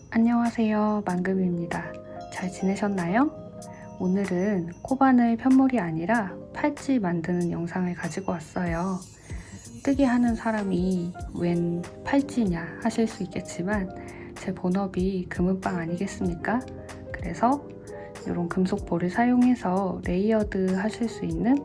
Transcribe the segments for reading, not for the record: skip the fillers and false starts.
안녕하세요, 만금입니다. 잘 지내셨나요? 오늘은 코바늘 편물이 아니라 팔찌 만드는 영상을 가지고 왔어요. 뜨개 하는 사람이 웬 팔찌냐 하실 수 있겠지만 제 본업이 금은방 아니겠습니까? 그래서 이런 금속볼을 사용해서 레이어드 하실 수 있는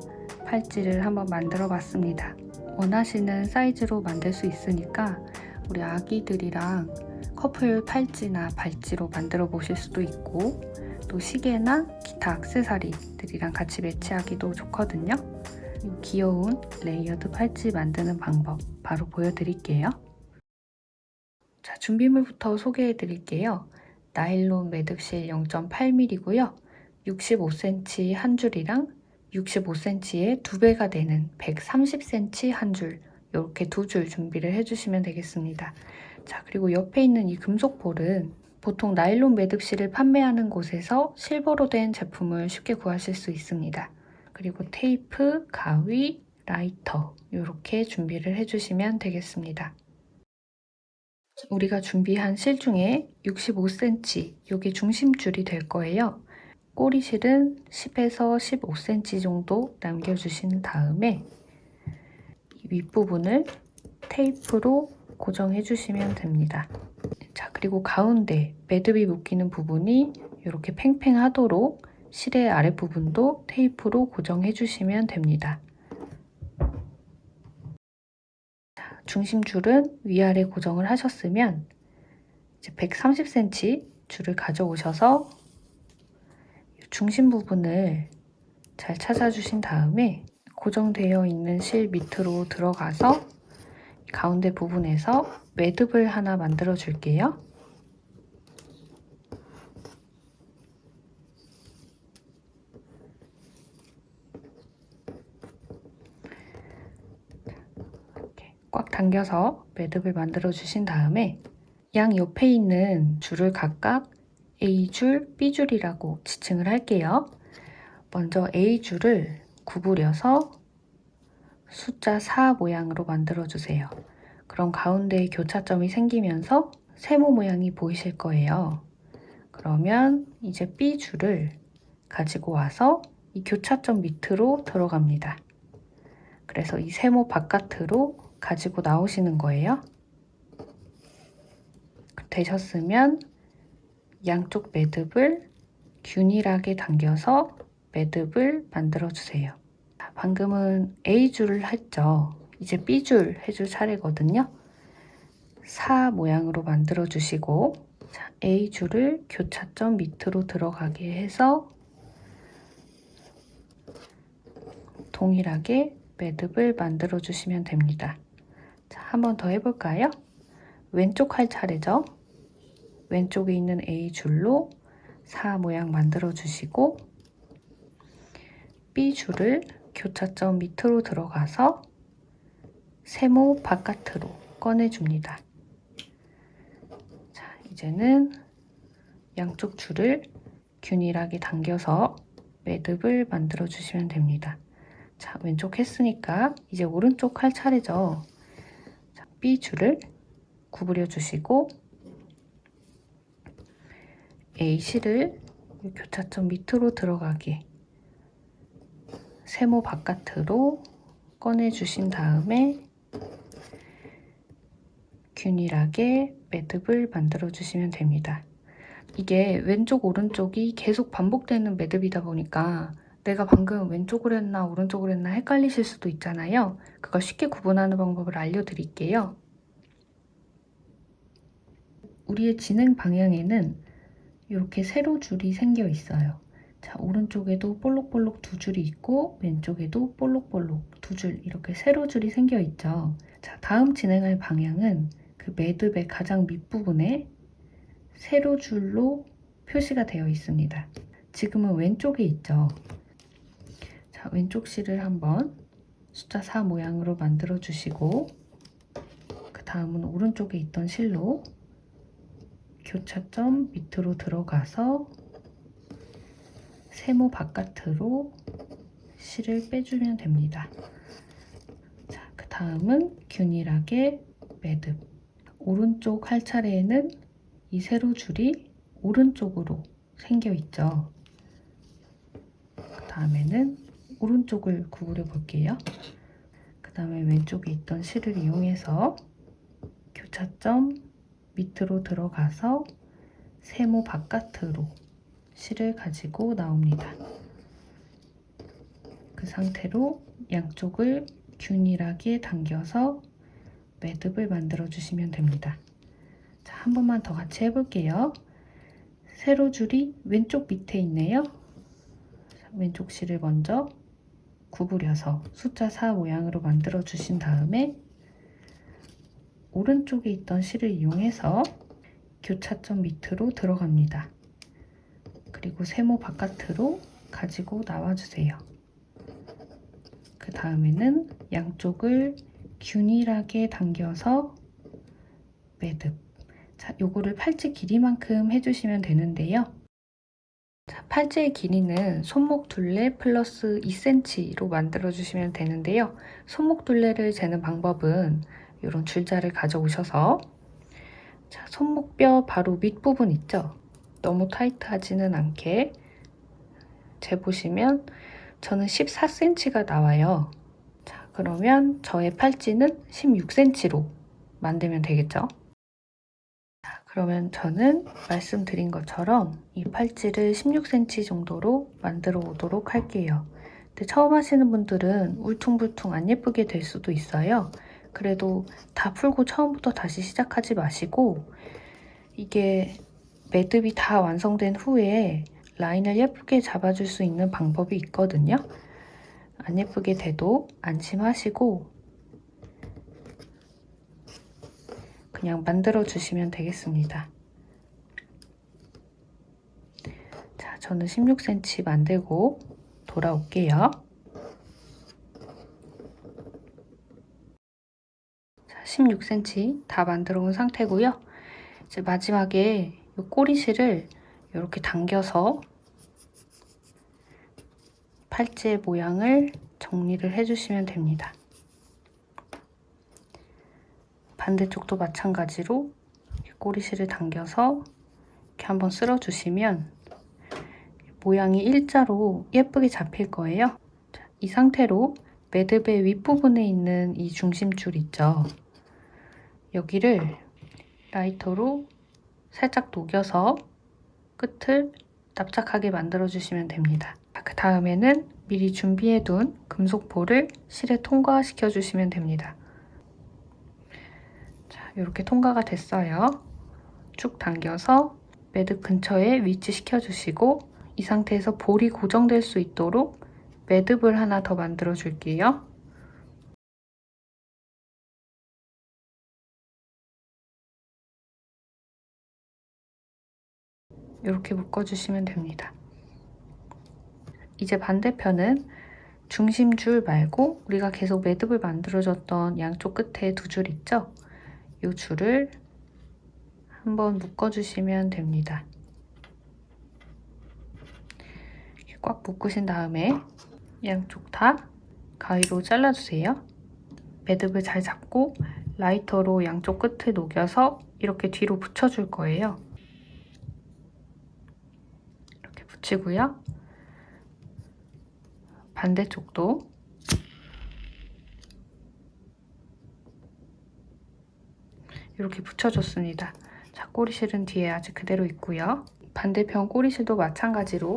팔찌를 한번 만들어 봤습니다. 원하시는 사이즈로 만들 수 있으니까 우리 아기들이랑 커플 팔찌나 발찌로 만들어 보실 수도 있고, 또 시계나 기타 액세서리들이랑 같이 매치하기도 좋거든요. 귀여운 레이어드 팔찌 만드는 방법 바로 보여드릴게요. 자, 준비물부터 소개해 드릴게요. 나일론 매듭실 0.8mm고요. 65cm 한 줄이랑 65cm의 2배가 되는 130cm 한 줄, 이렇게 2줄 준비를 해주시면 되겠습니다. 자, 그리고 옆에 있는 이 금속볼은 보통 나일론 매듭실을 판매하는 곳에서 실버로 된 제품을 쉽게 구하실 수 있습니다. 그리고 테이프, 가위, 라이터 이렇게 준비를 해주시면 되겠습니다. 우리가 준비한 실 중에 65cm, 이게 중심줄이 될 거예요. 꼬리실은 10에서 15cm 정도 남겨주신 다음에 윗부분을 테이프로 고정해 주시면 됩니다. 자, 그리고 가운데 매듭이 묶이는 부분이 이렇게 팽팽하도록 실의 아랫부분도 테이프로 고정해 주시면 됩니다. 자, 중심줄은 위아래 고정을 하셨으면 이제 130cm 줄을 가져오셔서 중심 부분을 잘 찾아주신 다음에 고정되어 있는 실 밑으로 들어가서 가운데 부분에서 매듭을 하나 만들어 줄게요. 이렇게 꽉 당겨서 매듭을 만들어 주신 다음에 양 옆에 있는 줄을 각각 A줄, B줄이라고 지칭을 할게요. 먼저 A줄을 구부려서 숫자 4 모양으로 만들어 주세요. 그럼 가운데에 교차점이 생기면서 세모 모양이 보이실 거예요. 그러면 이제 B줄을 가지고 와서 이 교차점 밑으로 들어갑니다. 그래서 이 세모 바깥으로 가지고 나오시는 거예요. 되셨으면 양쪽 매듭을 균일하게 당겨서 매듭을 만들어 주세요. 방금은 A줄을 했죠. 이제 B줄 해줄 차례거든요. 4 모양으로 만들어 주시고, 자, A줄을 교차점 밑으로 들어가게 해서 동일하게 매듭을 만들어 주시면 됩니다. 자, 한 번 더 해볼까요? 왼쪽 할 차례죠. 왼쪽에 있는 A줄로 4 모양 만들어 주시고, B줄을 교차점 밑으로 들어가서 세모 바깥으로 꺼내줍니다. 자, 이제는 양쪽 줄을 균일하게 당겨서 매듭을 만들어 주시면 됩니다. 자, 왼쪽 했으니까 이제 오른쪽 할 차례죠. 자, B줄을 구부려 주시고 A실을 교차점 밑으로 들어가게 세모 바깥으로 꺼내 주신 다음에 균일하게 매듭을 만들어 주시면 됩니다. 이게 왼쪽 오른쪽이 계속 반복되는 매듭이다 보니까 내가 방금 왼쪽으로 했나 오른쪽으로 했나 헷갈리실 수도 있잖아요. 그걸 쉽게 구분하는 방법을 알려드릴게요. 우리의 진행 방향에는 이렇게 세로 줄이 생겨 있어요. 자, 오른쪽에도 볼록볼록 2줄이 있고 왼쪽에도 볼록볼록 2줄, 이렇게 세로 줄이 생겨 있죠. 자, 다음 진행할 방향은 그 매듭의 가장 밑부분에 세로 줄로 표시가 되어 있습니다. 지금은 왼쪽에 있죠. 자, 왼쪽 실을 한번 숫자 4 모양으로 만들어 주시고, 그 다음은 오른쪽에 있던 실로 교차점 밑으로 들어가서 세모 바깥으로 실을 빼주면 됩니다. 자, 그 다음은 균일하게 매듭. 오른쪽 할 차례에는 이 세로 줄이 오른쪽으로 생겨 있죠. 그 다음에는 오른쪽을 구부려 볼게요. 그 다음에 왼쪽에 있던 실을 이용해서 교차점 밑으로 들어가서 세모 바깥으로 실을 가지고 나옵니다. 그 상태로 양쪽을 균일하게 당겨서 매듭을 만들어 주시면 됩니다. 자, 한 번만 더 같이 해볼게요. 세로줄이 왼쪽 밑에 있네요. 왼쪽 실을 먼저 구부려서 숫자 4 모양으로 만들어 주신 다음에 오른쪽에 있던 실을 이용해서 교차점 밑으로 들어갑니다. 그리고 세모 바깥으로 가지고 나와주세요. 그 다음에는 양쪽을 균일하게 당겨서 매듭. 자, 요거를 팔찌 길이만큼 해주시면 되는데요. 자, 팔찌의 길이는 손목 둘레 플러스 2cm로 만들어주시면 되는데요. 손목 둘레를 재는 방법은 이런 줄자를 가져오셔서 자, 손목뼈 바로 밑부분 있죠? 너무 타이트하지는 않게 재보시면 저는 14cm가 나와요. 자, 그러면 저의 팔찌는 16cm로 만들면 되겠죠? 자, 그러면 저는 말씀드린 것처럼 이 팔찌를 16cm 정도로 만들어 오도록 할게요. 근데 처음 하시는 분들은 울퉁불퉁 안 예쁘게 될 수도 있어요. 그래도 다 풀고 처음부터 다시 시작하지 마시고 이게 매듭이 다 완성된 후에 라인을 예쁘게 잡아줄 수 있는 방법이 있거든요. 안 예쁘게 돼도 안심하시고 그냥 만들어 주시면 되겠습니다. 자, 저는 16cm 만들고 돌아올게요. 자, 16cm 다 만들어 온 상태고요. 이제 마지막에 이 꼬리실을 이렇게 당겨서 팔찌의 모양을 정리를 해주시면 됩니다. 반대쪽도 마찬가지로 꼬리실을 당겨서 이렇게 한번 쓸어주시면 모양이 일자로 예쁘게 잡힐 거예요. 자, 이 상태로 매듭의 윗부분에 있는 이 중심줄 있죠? 여기를 라이터로 살짝 녹여서 끝을 납작하게 만들어주시면 됩니다. 그 다음에는 미리 준비해둔 금속볼을 실에 통과시켜 주시면 됩니다. 자, 이렇게 통과가 됐어요. 쭉 당겨서 매듭 근처에 위치시켜 주시고 이 상태에서 볼이 고정될 수 있도록 매듭을 하나 더 만들어 줄게요. 이렇게 묶어주시면 됩니다. 이제 반대편은 중심줄 말고 우리가 계속 매듭을 만들어줬던 양쪽 끝에 두 줄 있죠? 이 줄을 한번 묶어주시면 됩니다. 이렇게 꽉 묶으신 다음에 양쪽 다 가위로 잘라주세요. 매듭을 잘 잡고 라이터로 양쪽 끝을 녹여서 이렇게 뒤로 붙여줄 거예요. 이렇게 붙이고요. 반대쪽도 이렇게 붙여줬습니다. 자, 꼬리실은 뒤에 아직 그대로 있고요. 반대편 꼬리실도 마찬가지로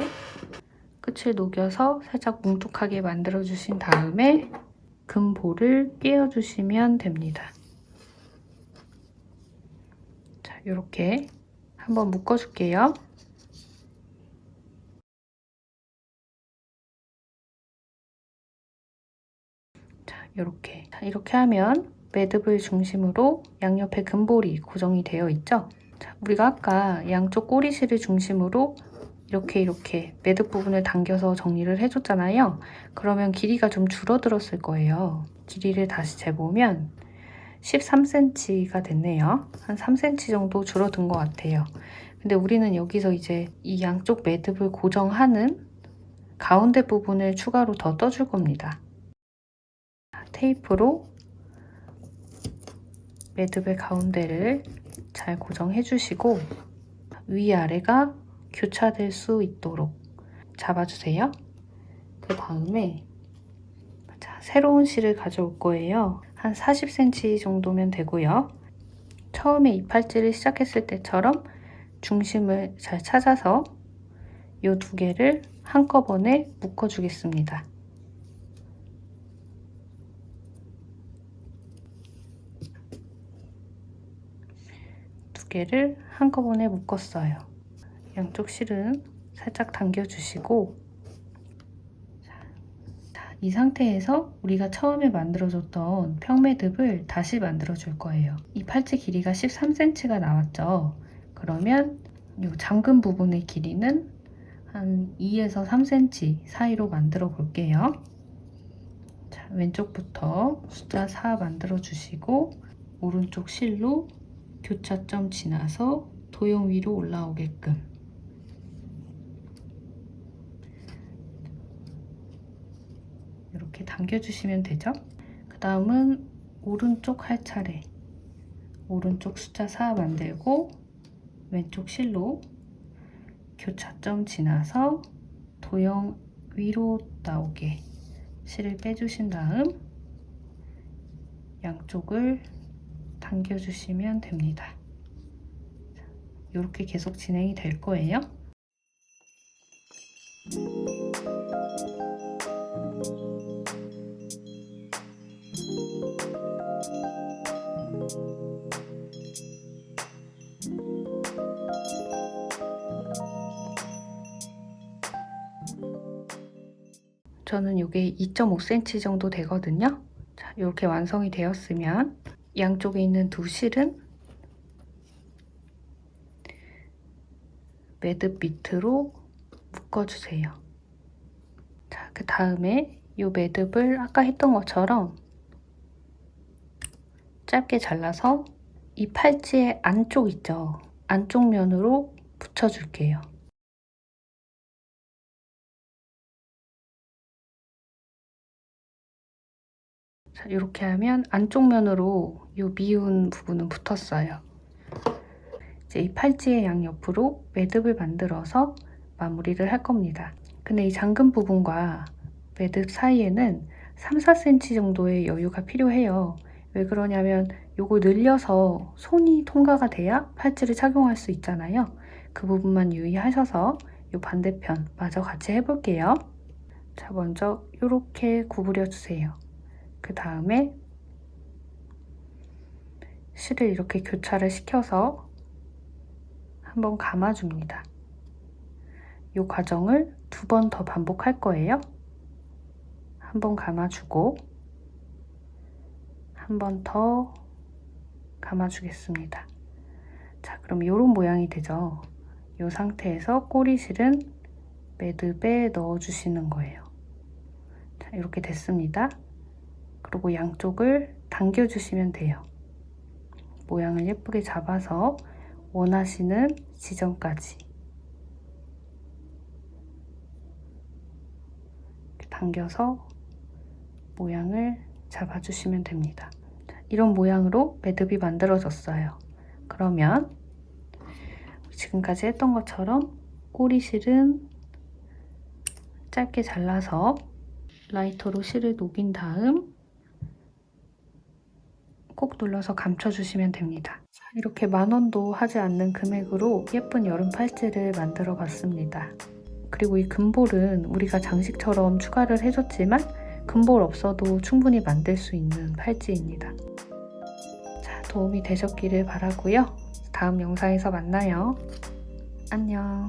끝을 녹여서 살짝 뭉툭하게 만들어주신 다음에 금볼을 끼워주시면 됩니다. 자, 이렇게 한번 묶어줄게요. 자, 이렇게 하면 매듭을 중심으로 양옆에 금볼이 고정이 되어 있죠? 자, 우리가 아까 양쪽 꼬리실을 중심으로 이렇게 매듭 부분을 당겨서 정리를 해줬잖아요. 그러면 길이가 좀 줄어들었을 거예요. 길이를 다시 재보면 13cm가 됐네요. 한 3cm 정도 줄어든 것 같아요. 근데 우리는 여기서 이제 이 양쪽 매듭을 고정하는 가운데 부분을 추가로 더 떠줄 겁니다. 테이프로 매듭의 가운데를 잘 고정해 주시고 위아래가 교차될 수 있도록 잡아주세요. 그 다음에 새로운 실을 가져올 거예요. 한 40cm 정도면 되고요. 처음에 이 팔찌를 시작했을 때처럼 중심을 잘 찾아서 이 두 개를 한꺼번에 묶어주겠습니다. 두 개를 한꺼번에 묶었어요. 양쪽 실은 살짝 당겨주시고 이 상태에서 우리가 처음에 만들어줬던 평매듭을 다시 만들어줄 거예요. 이 팔찌 길이가 13cm가 나왔죠. 그러면 이 잠금 부분의 길이는 한 2에서 3cm 사이로 만들어 볼게요. 자, 왼쪽부터 숫자 4 만들어 주시고 오른쪽 실로 교차점 지나서 도형 위로 올라오게끔 이렇게 당겨주시면 되죠. 그 다음은 오른쪽 할 차례 오른쪽 숫자 4 만들고 왼쪽 실로 교차점 지나서 도형 위로 나오게 실을 빼주신 다음 양쪽을 당겨주시면 됩니다. 이렇게 계속 진행이 될 거예요. 저는 이게 2.5cm 정도 되거든요. 자, 이렇게 완성이 되었으면 양쪽에 있는 두 실은 매듭 밑으로 묶어주세요. 자, 그 다음에 이 매듭을 아까 했던 것처럼 짧게 잘라서 이 팔찌의 안쪽 있죠? 안쪽 면으로 붙여줄게요. 자, 이렇게 하면 안쪽 면으로 이 미운 부분은 붙었어요. 이제 이 팔찌의 양옆으로 매듭을 만들어서 마무리를 할 겁니다. 근데 이 잠금 부분과 매듭 사이에는 3-4cm 정도의 여유가 필요해요. 왜 그러냐면 이걸 늘려서 손이 통과가 돼야 팔찌를 착용할 수 있잖아요. 그 부분만 유의하셔서 이 반대편 마저 같이 해볼게요. 자, 먼저 이렇게 구부려 주세요. 그 다음에 실을 이렇게 교차를 시켜서 한번 감아줍니다. 이 과정을 2번 더 반복할 거예요. 한번 감아주고 한 번 더 감아주겠습니다. 자, 그럼 이런 모양이 되죠. 이 상태에서 꼬리실은 매듭에 넣어주시는 거예요. 자, 이렇게 됐습니다. 그리고 양쪽을 당겨주시면 돼요. 모양을 예쁘게 잡아서 원하시는 지점까지 당겨서 모양을 잡아주시면 됩니다. 이런 모양으로 매듭이 만들어졌어요. 그러면 지금까지 했던 것처럼 꼬리실은 짧게 잘라서 라이터로 실을 녹인 다음 꼭 눌러서 감춰주시면 됩니다. 이렇게 10,000원도 하지 않는 금액으로 예쁜 여름 팔찌를 만들어 봤습니다. 그리고 이 금볼은 우리가 장식처럼 추가를 해줬지만 금볼 없어도 충분히 만들 수 있는 팔찌입니다. 자, 도움이 되셨기를 바라고요. 다음 영상에서 만나요. 안녕.